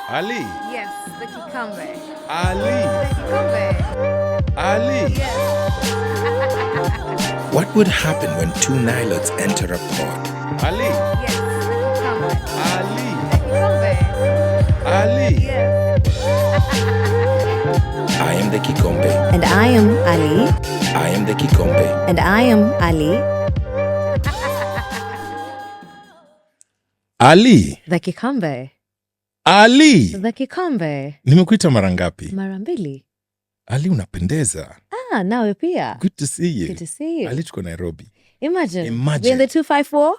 Ali. Yes, the cucumber. Ali. The cucumber. Ali. Yes. What would happen when two Nilotes enter a pod? Ali. Yes, the cucumber. Ali. The cucumber. Ali. Yes. I am the Kikombe. And I am Ali. I am the Kikombe. And I am Ali. Ali. The cucumber. Ali. The cucumber. Nimekuita mara ngapi? Mara mbili. Ali, unapendeza. Nawe pia. Good to see you. Good to see you. Ali, tuko Nairobi. Imagine. Imagine. We're in the 254?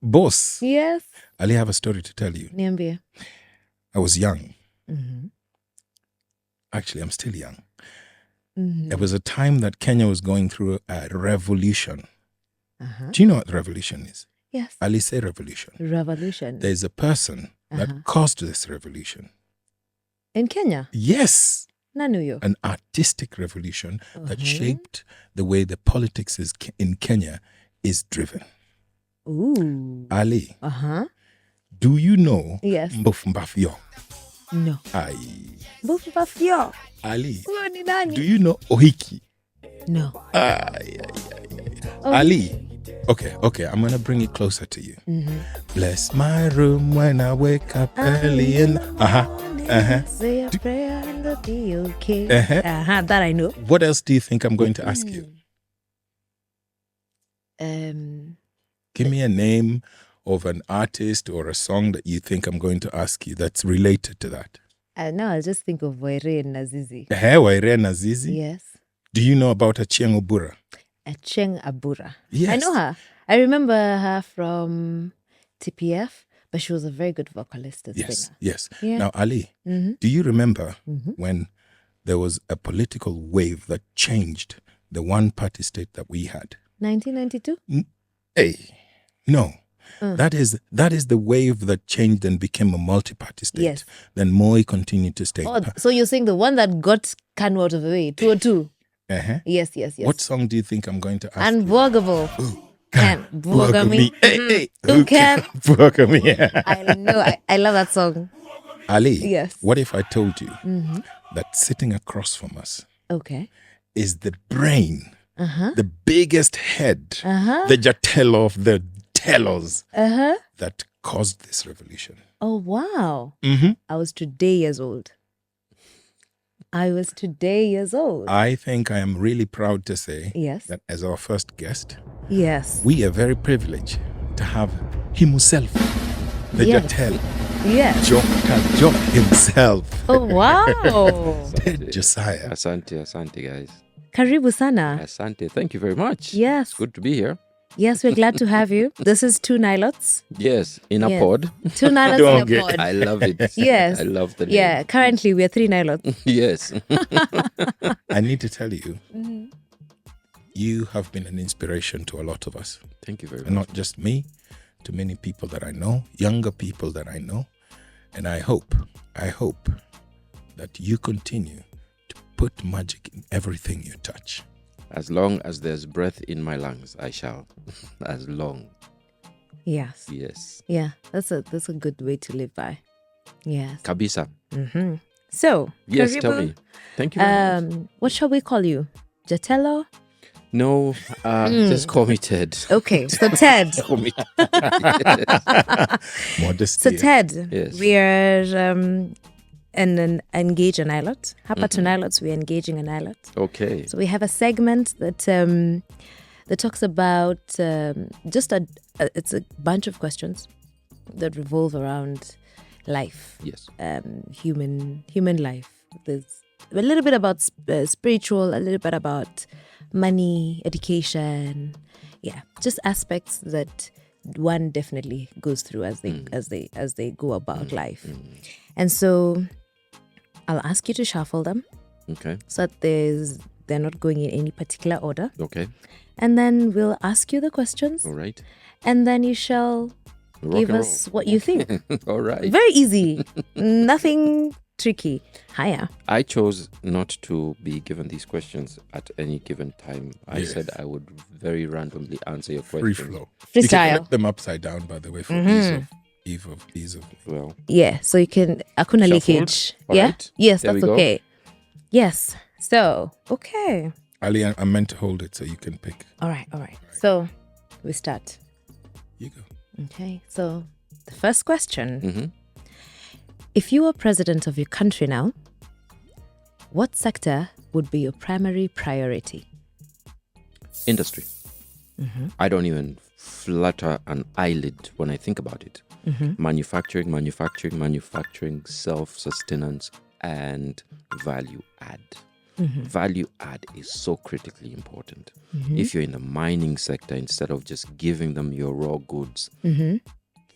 Boss. Yes. Ali, I have a story to tell you. Niambie. I was young. Mm-hmm. Actually, I'm still young. Mm-hmm. There was a time that Kenya was going through a revolution. Uh-huh. Do you know what revolution is? Yes. Ali, say revolution. Revolution. There's a person that caused this revolution. In Kenya? Yes. Nanuyo. An artistic revolution that shaped the way the politics in Kenya is driven. Ooh. Ali, Uh-huh. do you know Yes. Mbafyo? No. Aye. Bufafyo. Ali, Huyo ni nani? do you know Ohiki? No. Aye. Ali. Okay, I'm going to bring it closer to you. Mm-hmm. Bless my room when I wake up early in... Say a prayer and it'll be okay. That I know. What else do you think I'm going to ask you? Give me a name of an artist or a song that you think I'm going to ask you that's related to that. Now I'll just think of Waire and Nazizi. Waire Nazizi? Yes. Do you know about Achieng Obura? Acheng Abura. Yes. I know her. I remember her from TPF, but she was a very good vocalist and singer. Yes. Yeah. Now, Ali, do you remember when there was a political wave that changed the one-party state that we had? 1992? Hey, no. That is the wave that changed and became a multi-party state. Yes. Then Moi continued to stay. Oh, so you're saying the one that got Kanu out of the way, 202? Yes. What song do you think I'm going to ask Unbogable. you? Can booga me. Hey, Who can? booga me? I know. I love that song. Ali, Yes. what if I told you that sitting across from us Okay. is the brain, the biggest head, the Jatello of the tellos that caused this revolution? Oh, wow. Mm-hmm. I was today years old. I think I am really proud to say Yes. that as our first guest, Yes. we are very privileged to have himself, the Yes. Jatel, Yes. Jock himself, Oh, wow. Josiah. Asante, guys. Karibu sana. Asante. Thank you very much. Yes. It's good to be here. Yes, we're glad to have you. This is 2 Nilotes. Yes, in a Yes. pod. 2 Nilotes Don't in a get- pod. I love it. Yes. I love the name. Yeah, currently we're 3 Nilotes. Yes. I need to tell you, you have been an inspiration to a lot of us. Thank you very And much. not just me, to many people that I know, younger people that I know. And I hope that you continue to put magic in everything you touch. As long as there's breath in my lungs, I shall. As long. Yes. Yes. Yeah, that's a good way to live by. Yes. Kabisa. So, Yes, Karibu, tell me. Thank you very much. what shall we call you? Jatello? No, just call me Ted. Okay, so Ted. Call me. Modesty. So Ted, Yes. we are an engage an Nilote. Hapa to Nilotes, we're engaging a Nilote. Okay. So we have a segment that that talks about it's a bunch of questions that revolve around life, Yes. human life. There's a little bit about spiritual, a little bit about money, education, just aspects that one definitely goes through as they go about life. And so I'll ask you to shuffle them Okay. so that they're not going in any particular order. Okay. And then we'll ask you the questions, All right. and then you shall Rock give and us what you think. All right. Very easy, nothing tricky. Hiya. I chose not to be given these questions at any given time. I said I would very randomly answer your Free questions. flow. You can Freestyle. flip them upside down, by the way, for ease of Eve of ease of. Well, Yeah, so you can hakuna Shuffled. leakage. All Yeah? right. Yes, There we that's go. okay. Yes. So, okay. Ali, I meant to hold it so you can pick. All right. So, we start. You go. Okay. So, the first question. Mm-hmm. If you were president of your country now, what sector would be your primary priority? Industry. I don't even flutter an eyelid when I think about it. Manufacturing, self-sustenance, and value add. Value add is so critically important. If you're in the mining sector, instead of just giving them your raw goods,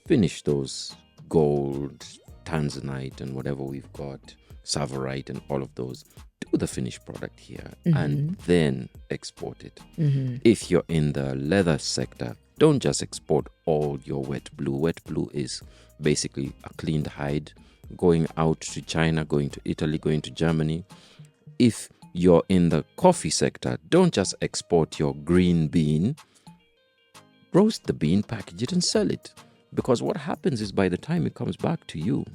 finish those gold, tanzanite, and whatever we've got, savarite, and all of those. Do the finished product here and then export it. If you're in the leather sector, don't just export all your wet blue. Wet blue is basically a cleaned hide going out to China, going to Italy, going to Germany. If you're in the coffee sector, don't just export your green bean. Roast the bean, package it, and sell it. Because what happens is by the time it comes back to you,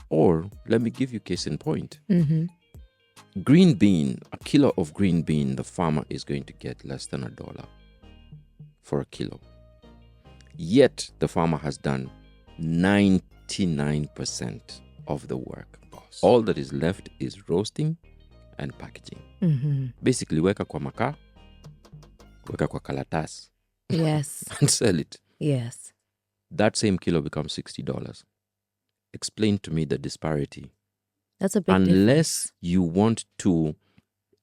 or let me give you case in point. Green bean, a kilo of green bean, the farmer is going to get less than $1 for a kilo. Yet the farmer has done 99% of the work. All that is left is roasting and packaging. Basically, weka kwa makaa, weka kwa kalatas, Yes. and sell it. Yes. That same kilo becomes $60. Explain to me the disparity. That's a big Unless you want to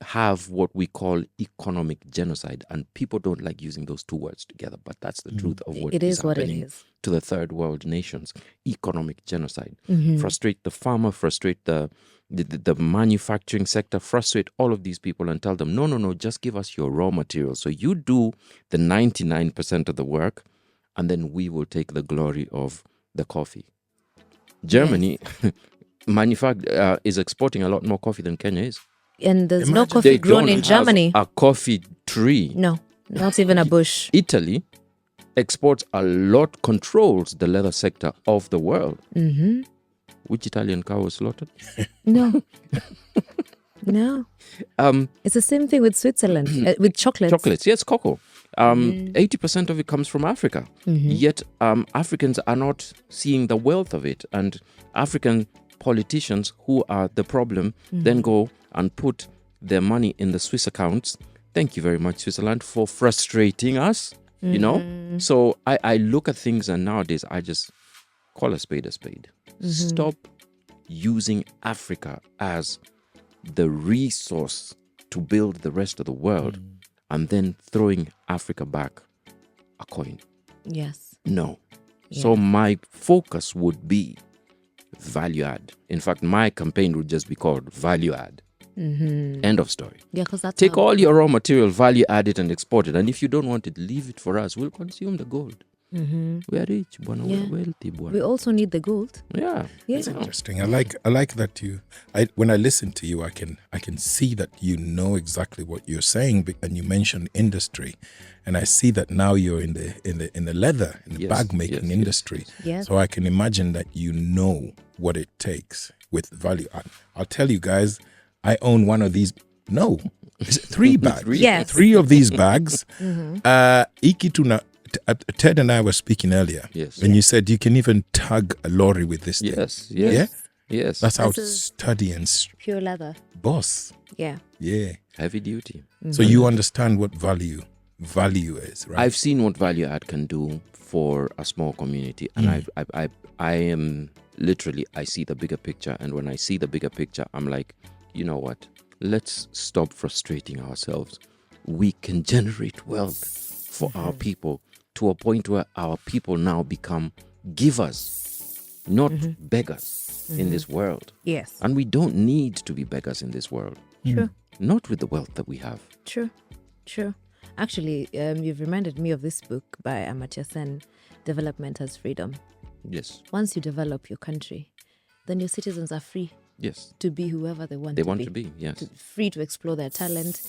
have what we call economic genocide, and people don't like using those two words together, but that's the truth of what It is what it happening is. to the third world nations. Economic genocide. Frustrate the farmer, frustrate the manufacturing sector, frustrate all of these people and tell them, no, just give us your raw material. So you do the 99% of the work, and then we will take the glory of the coffee. Germany is exporting a lot more coffee than Kenya is. And there's no Imagine- coffee They grown don't in have Germany. a coffee tree. No, not even a bush. Italy exports a lot, controls the leather sector of the world. Which Italian cow was slaughtered? No. No. It's the same thing with Switzerland, with chocolates. Chocolates, yes, cocoa. 80% of it comes from Africa. Yet Africans are not seeing the wealth of it. And African politicians, who are the problem, then go and put their money in the Swiss accounts. Thank you very much, Switzerland, for frustrating us. You know? So I look at things, and nowadays I just call a spade a spade. Stop using Africa as the resource to build the rest of the world and then throwing Africa back a coin. Yes. No. Yeah. So my focus would be value add. In fact, my campaign would just be called value add. End of story. Yeah, because that's Take how- all your raw material, value add it, and export it. And if you don't want it, leave it for us. We'll consume the gold. We are rich, bwana. Yeah. We're wealthy, bwana. We also need the gold. Yeah. Yeah. It's interesting. I like that when I listen to you, I can see that you know exactly what you're saying, and you mentioned industry, and I see that now you're in the leather, in the Yes, bag making yes, industry. Yes. So I can imagine that you know what it takes with value. I'll tell you guys, I own one of these. No, is it 3 bags? Yes. 3 of these bags. Ikituna. Ted and I were speaking earlier, Yes. and you said you can even tug a lorry with this thing. Yes. Yeah? Yes. Yes. That's how This is- sturdy and Pure leather. boss. Yeah. Yeah. Heavy duty. So you understand what value is, right? I've seen what value add can do for a small community, and I am literally, I see the bigger picture, and when I see the bigger picture, I'm like, you know what? Let's stop frustrating ourselves. We can generate wealth for our people to a point where our people now become givers, not beggars in this world. Yes. And we don't need to be beggars in this world, True. not with the wealth that we have. True. Actually, you've reminded me of this book by Amartya Sen, Development as Freedom. Yes. Once you develop your country, then your citizens are free Yes. to be whoever they want They to want be. to be, yes. Free to explore their talent,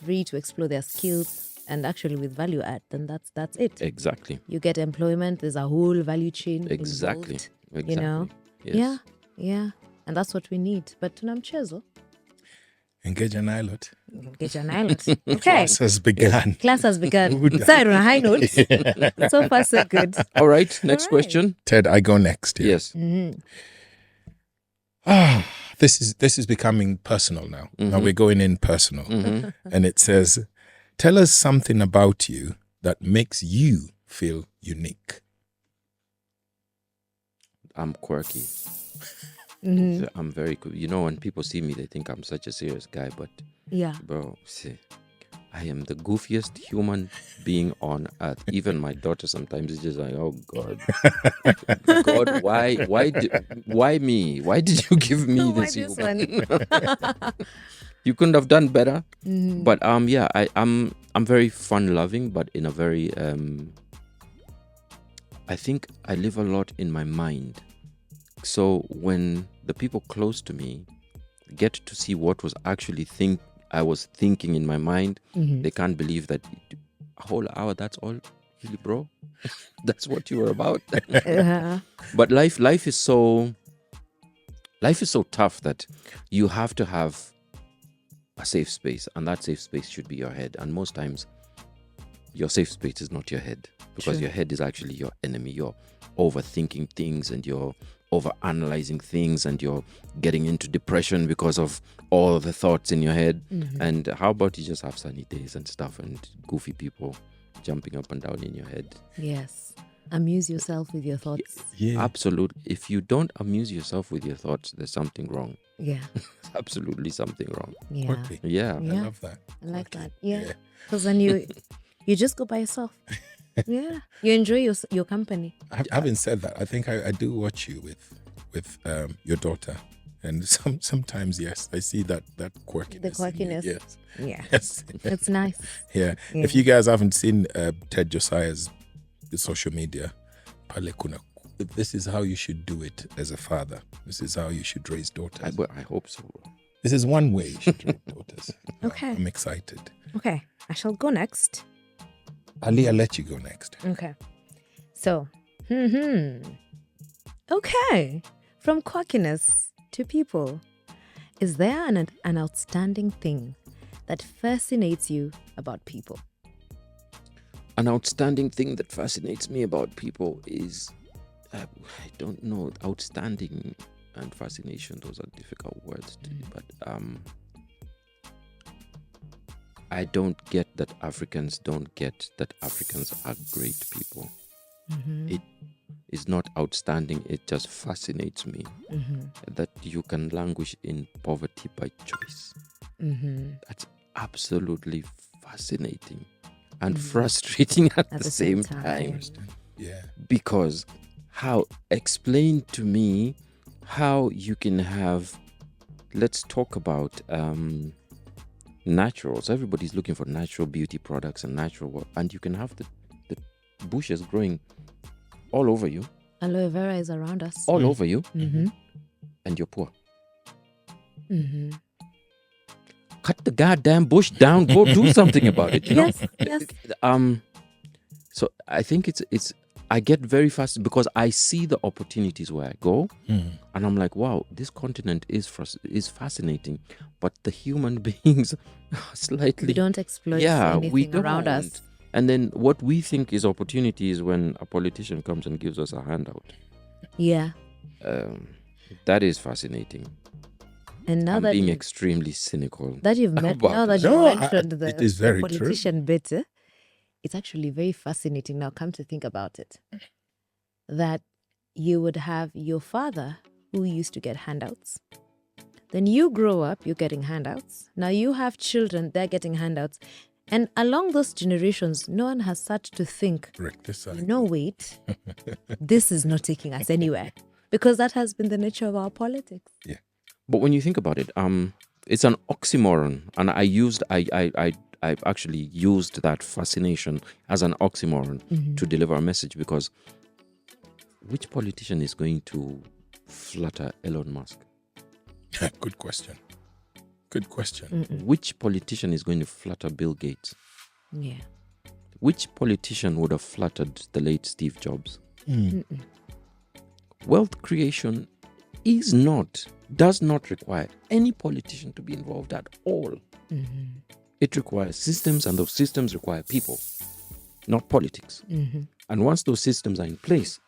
free to explore their skills, And actually, with value add, then that's it. Exactly. You get employment. There's a whole value chain. Exactly. Involved, Exactly. You know. Yes. Yeah. And that's what we need. But tunamchezo. Engage an Nilote. Get your Nilote. Okay. Class has begun. Class has begun. Sorry, on a high note. So far, so good. All right. Next question. Ted, I go next. Yeah. Yes. This is becoming personal now. Now we're going in personal. And it says, tell us something about you that makes you feel unique. I'm quirky. So I'm very cool. You know, when people see me, they think I'm such a serious guy, but Yeah. bro, see, I am the goofiest human being on earth. Even my daughter sometimes is just like, oh God, God, why me? Why did you give me Why this? this human? one? You couldn't have done better. But yeah, I'm very fun loving, but in a very I think I live a lot in my mind. So when the people close to me get to see what was actually I was thinking in my mind, they can't believe that a whole hour, that's all, really, bro? That's what you were about? But life is so tough that you have to have a safe space, and that safe space should be your head. And most times your safe space is not your head, because your head is actually your enemy. You're overthinking things, and you're over analyzing things, and you're getting into depression because of all the thoughts in your head. And how about you just have sunny days and stuff, and goofy people jumping up and down in your head? Yes. Amuse yourself with your thoughts. Yeah. Absolutely. If you don't amuse yourself with your thoughts, there's something wrong. Yeah. Absolutely something wrong. Yeah. Quirky. Yeah. I Yeah. love that. I like that. Yeah. Yeah. Because then you just go by yourself. Yeah. You enjoy your company. Having said that, I think I do watch you with your daughter, and sometimes yes, I see that quirkiness. The quirkiness. in you. Yes, Yeah. yes, It's nice. yeah. If you guys haven't seen Ted Josiah's social media, pale kuna. This is how you should do it as a father. This is how you should raise daughters. I hope so. This is one way you should raise daughters. Okay. I'm excited. Okay. I shall go next. Ali, I'll let you go next. Okay. So, okay. From quirkiness to people, is there an outstanding thing that fascinates you about people? An outstanding thing that fascinates me about people is, I don't know, outstanding and fascination, those are difficult words to me, but I don't get that Africans don't get that Africans are great people. It is not outstanding, it just fascinates me that you can languish in poverty by choice. That's absolutely fascinating and frustrating at the same time. Yeah. Because explain to me how you can have, let's talk about naturals. Everybody's looking for natural beauty products and natural work, and you can have the bushes growing all over you. Aloe vera is around us. All over you, and you're poor. Cut the goddamn bush down. Go do something about it. You know? Yes. So I think it's. I get very fast because I see the opportunities where I go, and I'm like, wow, this continent is fascinating, but the human beings are slightly. We don't exploit anything around us. And then what we think is opportunity is when a politician comes and gives us a handout. Yeah. That is fascinating. And now I'm that being extremely cynical. that you've met, about now that it. you No, mentioned the, it is the very true. politician bit, it's actually very fascinating. Now, come to think about it, that you would have your father who used to get handouts. Then you grow up, you're getting handouts. Now you have children, they're getting handouts. And along those generations, no one has sat to think, no, wait, this is not taking us anywhere. Because that has been the nature of our politics. Yeah. But when you think about it, it's an oxymoron, and I actually used that fascination as an oxymoron to deliver a message, because which politician is going to flatter Elon Musk? Good question. Good question. Which politician is going to flatter Bill Gates? Yeah. Which politician would have flattered the late Steve Jobs? Wealth creation does not require any politician to be involved at all. It requires systems, and those systems require people, not politics. And once those systems are in place,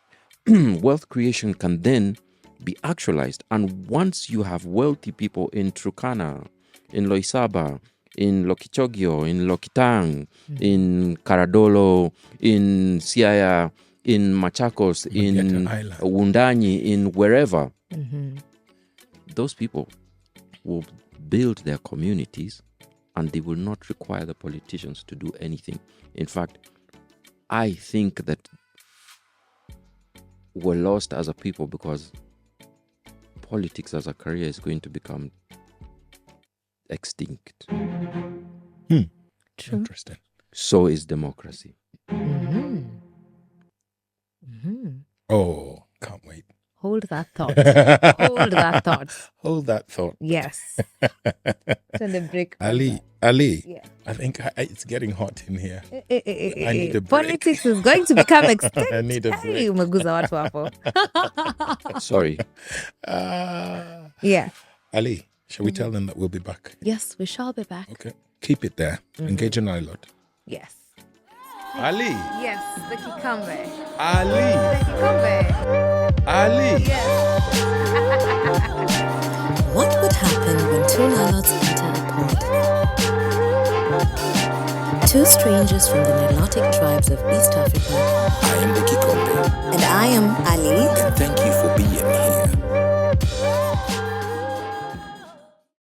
wealth creation can then be actualized. And once you have wealthy people in Turkana, in Loisaba, in Lokichogio, in Lokitang, in Karadolo, in Siaya, in Machakos, in Island. Wundanyi, in wherever, those people will build their communities, and they will not require the politicians to do anything. In fact, I think that we're lost as a people because politics as a career is going to become extinct. True. Interesting. So is democracy. Oh, can't wait. Hold that thought. Hold that thought. Hold that thought. Yes. Turn the break. Ali, Yeah. I think it's getting hot in here. I need a break. Politics is going to become extinct. I need a Hey, break. umeguza watu hapo. Sorry. Yeah. Ali, shall we tell them that we'll be back? Yes, we shall be back. Okay. Keep it there. Engage in Nilote. Yes. Ali. Yes, the cucumber. Ali. The cucumber. Ali. Yes. What would happen when two Nilotes enter a pod? Two strangers from the Nilotic tribes of East Africa. I am the Kikombe, And I am Ali. and thank you for being here.